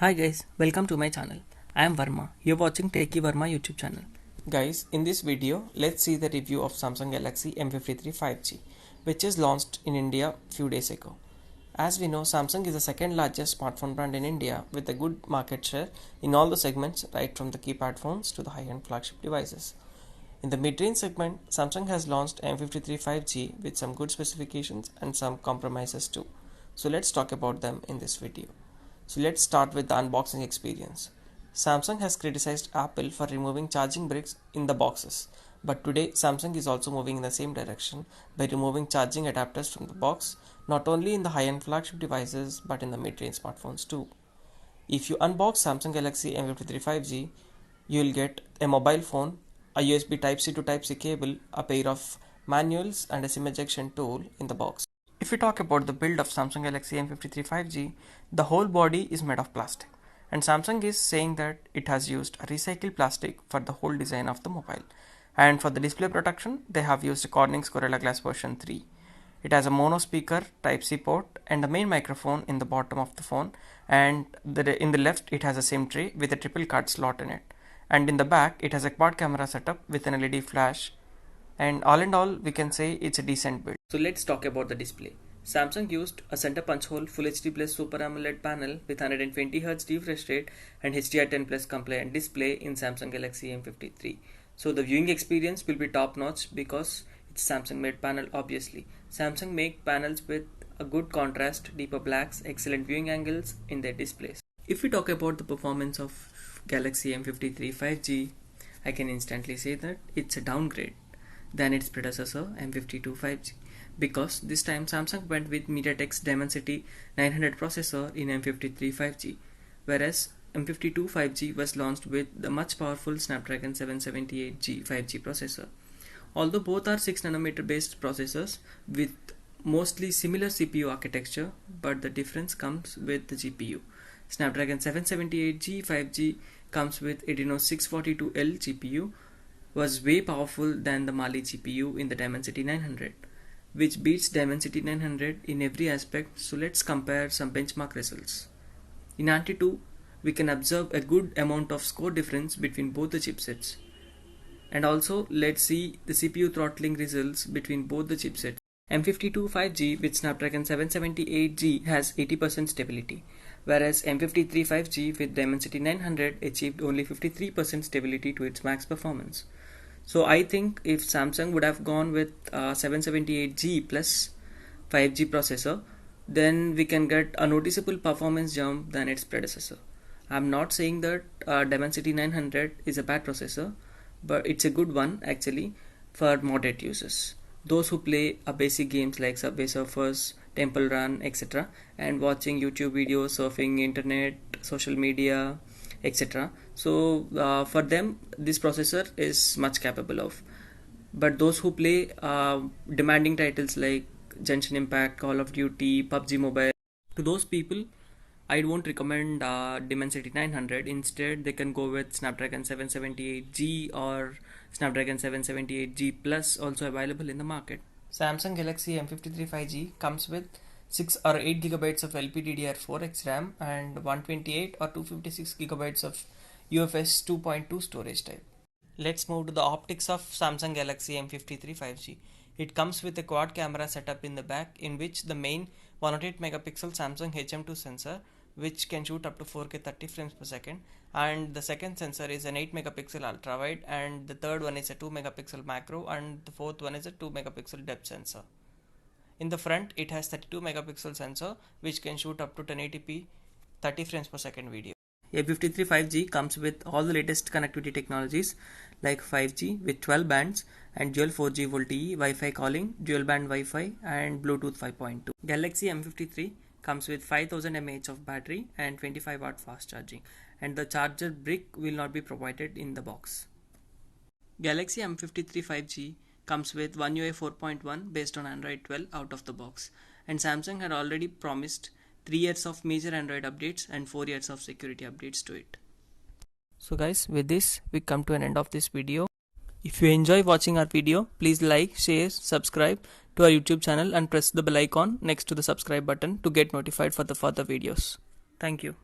Hi guys, welcome to my channel. I am Varma. You're watching Techie Varma YouTube channel. Guys, in this video, let's see the review of Samsung Galaxy M53 5G, which is launched in India few days ago. As we know, Samsung is the second largest smartphone brand in India with a good market share in all the segments, right from the keypad phones to the high-end flagship devices. In the mid-range segment, Samsung has launched M53 5G with some good specifications and some compromises too. So let's talk about them in this video. So let's start with the unboxing experience. Samsung has criticized Apple for removing charging bricks in the boxes, but today Samsung is also moving in the same direction by removing charging adapters from the box, not only in the high-end flagship devices but in the mid-range smartphones too. If you unbox Samsung Galaxy M53 5G, you will get a mobile phone, a USB Type-C to Type-C cable, a pair of manuals and a SIM ejection tool in the box. If we talk about the build of Samsung Galaxy M53 5G, the whole body is made of plastic, and Samsung is saying that it has used a recycled plastic for the whole design of the mobile. And for the display protection, they have used Corning's Gorilla Glass version 3. It has a mono speaker Type-C port and a main microphone in the bottom of the phone, and in the left it has a SIM tray with a triple card slot in it, and in the back it has a quad camera setup with an LED flash, and all in all we can say it's a decent build. So let's talk about the display. Samsung used a center punch hole Full HD Plus Super AMOLED panel with 120Hz refresh rate and HDR10 Plus compliant display in Samsung Galaxy M53. So the viewing experience will be top notch because it's Samsung made panel obviously. Samsung make panels with a good contrast, deeper blacks, excellent viewing angles in their displays. If we talk about the performance of Galaxy M53 5G, I can instantly say that it's a downgrade than its predecessor M52 5G, because this time Samsung went with MediaTek's Dimensity 900 processor in M53 5G, whereas M52 5G was launched with the much powerful Snapdragon 778G 5G processor. Although both are 6nm based processors with mostly similar CPU architecture, but the difference comes with the GPU. Snapdragon 778G 5G comes with Adreno 642L GPU, was way powerful than the Mali GPU in the Dimensity 900, which beats Dimensity 900 in every aspect. So let's compare some benchmark results. In Antutu, we can observe a good amount of score difference between both the chipsets. And also let's see the CPU throttling results between both the chipsets. M52 5G with Snapdragon 778G has 80% stability, whereas M53 5G with Dimensity 900 achieved only 53% stability to its max performance. So I think if Samsung would have gone with 778G plus 5G processor, then we can get a noticeable performance jump than its predecessor. I'm not saying that Dimensity 900 is a bad processor, but it's a good one actually for moderate users. Those who play basic games like Subway Surfers, Temple Run, etc., and watching YouTube videos, surfing internet, social media, etc. So for them this processor is much capable of. But those who play demanding titles like Genshin Impact, Call of Duty, PUBG Mobile, to those people I won't recommend Dimensity 900. Instead they can go with Snapdragon 778G or Snapdragon 778G Plus, also available in the market. Samsung Galaxy M53 5G comes with 6 or 8 GB of LPDDR4X RAM and 128 or 256 GB of UFS 2.2 storage type. Let's move to the optics of Samsung Galaxy M53 5G. It comes with a quad camera setup in the back, in which the main 108 megapixel Samsung HM2 sensor, which can shoot up to 4K 30 frames per second, and the second sensor is an 8 megapixel ultra wide, and the third one is a 2 megapixel macro, and the fourth one is a 2 megapixel depth sensor. In the front it has 32 megapixel sensor which can shoot up to 1080p 30 frames per second video. M53 5G comes with all the latest connectivity technologies like 5G with 12 bands and dual 4G VoLTE, Wi-Fi calling, dual band Wi-Fi and Bluetooth 5.2. Galaxy M53 comes with 5000 mAh of battery and 25 watt fast charging, and the charger brick will not be provided in the box. Galaxy M53 5G comes with One UI 4.1 based on Android 12 out of the box, and Samsung had already promised 3 years of major Android updates and 4 years of security updates to it. So guys, with this we come to an end of this video. If you enjoy watching our video, please like, share, subscribe to our YouTube channel and press the bell icon next to the subscribe button to get notified for the further videos. Thank you.